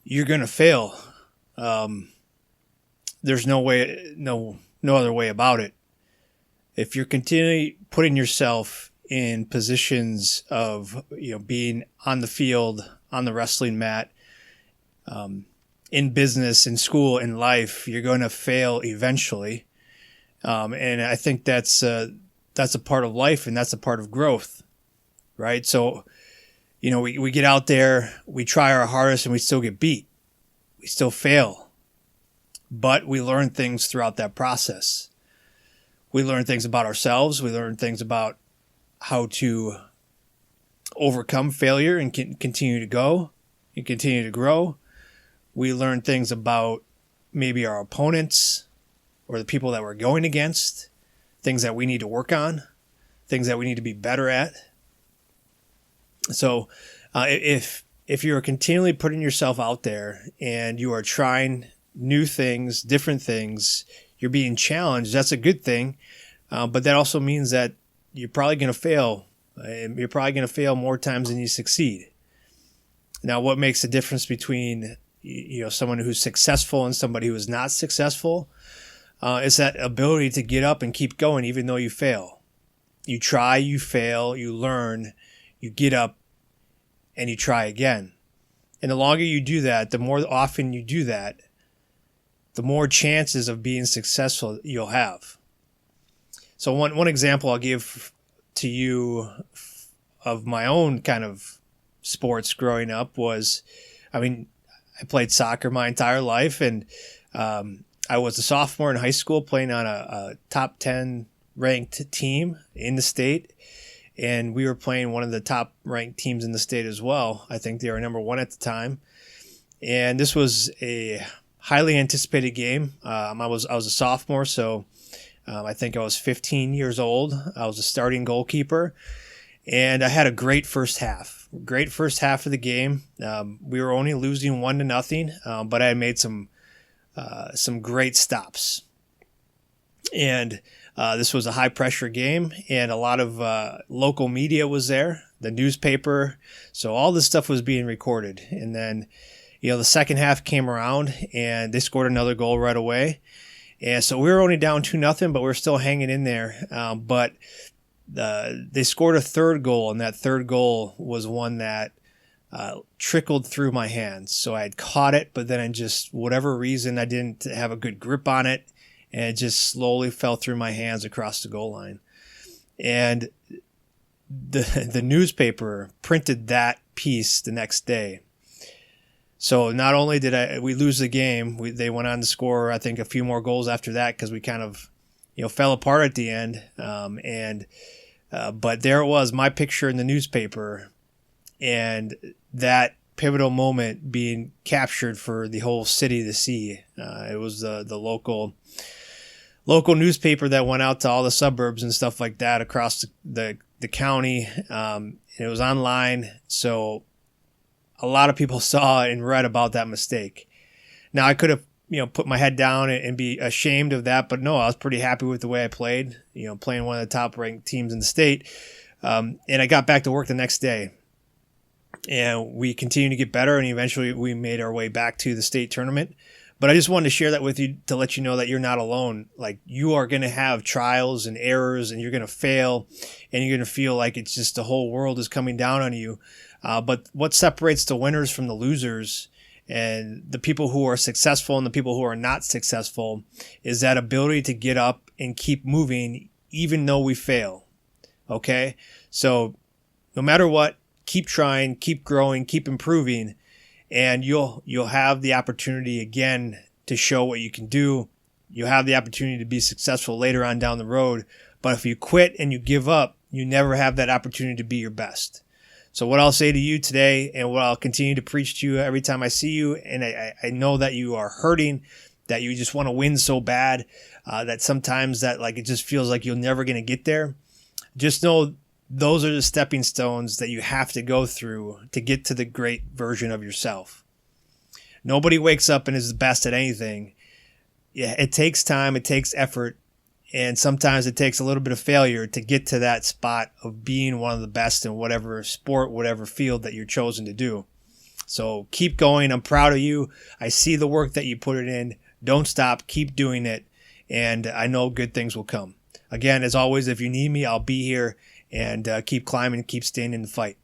you're going to fail. There's no other way about it. If you're continually putting yourself in positions of, being on the field, on the wrestling mat, in business, in school, in life, you're going to fail eventually. And I think that's a part of life, and that's a part of growth, right? So, we get out there, we try our hardest, and we still get beat. We still fail. But we learn things throughout that process. We learn things about ourselves. We learn things about how to overcome failure and continue to go and continue to grow. We learn things about maybe our opponents or the people that we're going against, things that we need to work on, things that we need to be better at. So if you're continually putting yourself out there and you are trying new things, different things, you're being challenged, that's a good thing. But that also means that you're probably going to fail. You're probably going to fail more times than you succeed. Now, what makes the difference between someone who's successful and somebody who is not successful is that ability to get up and keep going even though you fail. You try, you fail, you learn, you get up, and you try again. And the longer you do that, the more often you do that, the more chances of being successful you'll have. So one example I'll give to you of my own kind of sports growing up was, I played soccer my entire life, and I was a sophomore in high school playing on a top 10 ranked team in the state, and we were playing one of the top ranked teams in the state as well. I think they were number one at the time, and this was a highly anticipated game. I was a sophomore, so I think I was 15 years old. I was a starting goalkeeper, and I had a great first half. Great first half of the game. We were only losing 1-0, but I had made some great stops. And this was a high pressure game, and a lot of local media was there, the newspaper. So all this stuff was being recorded. And then, the second half came around, and they scored another goal right away. And so we were only down 2-0, but we were still hanging in there. But they scored a third goal, and that third goal was one that trickled through my hands. So I had caught it, but then whatever reason, I didn't have a good grip on it, and it just slowly fell through my hands across the goal line. And the newspaper printed that piece the next day. So not only did we lose the game, they went on to score, I think, a few more goals after that because we kind of, fell apart at the end. But there it was, my picture in the newspaper, and that pivotal moment being captured for the whole city to see. It was the local newspaper that went out to all the suburbs and stuff like that across the county. It was online, so a lot of people saw and read about that mistake. Now, I could have, put my head down and be ashamed of that, but no, I was pretty happy with the way I played, playing one of the top-ranked teams in the state. And I got back to work the next day. And we continued to get better, and eventually we made our way back to the state tournament. But I just wanted to share that with you to let you know that you're not alone. Like, you are going to have trials and errors, and you're going to fail, and you're going to feel like it's just the whole world is coming down on you. But what separates the winners from the losers and the people who are successful and the people who are not successful is that ability to get up and keep moving even though we fail. Okay? So no matter what, keep trying, keep growing, keep improving, and you'll have the opportunity again to show what you can do. You'll have the opportunity to be successful later on down the road. But if you quit and you give up, you never have that opportunity to be your best. So what I'll say to you today, and what I'll continue to preach to you every time I see you, and I know that you are hurting, that you just want to win so bad, that sometimes that it just feels like you're never going to get there. Just know those are the stepping stones that you have to go through to get to the great version of yourself. Nobody wakes up and is the best at anything. Yeah, it takes time, it takes effort, and sometimes it takes a little bit of failure to get to that spot of being one of the best in whatever sport, whatever field that you're chosen to do. So keep going. I'm proud of you. I see the work that you put it in. Don't stop. Keep doing it. And I know good things will come. Again, as always, if you need me, I'll be here, and keep climbing, keep staying in the fight.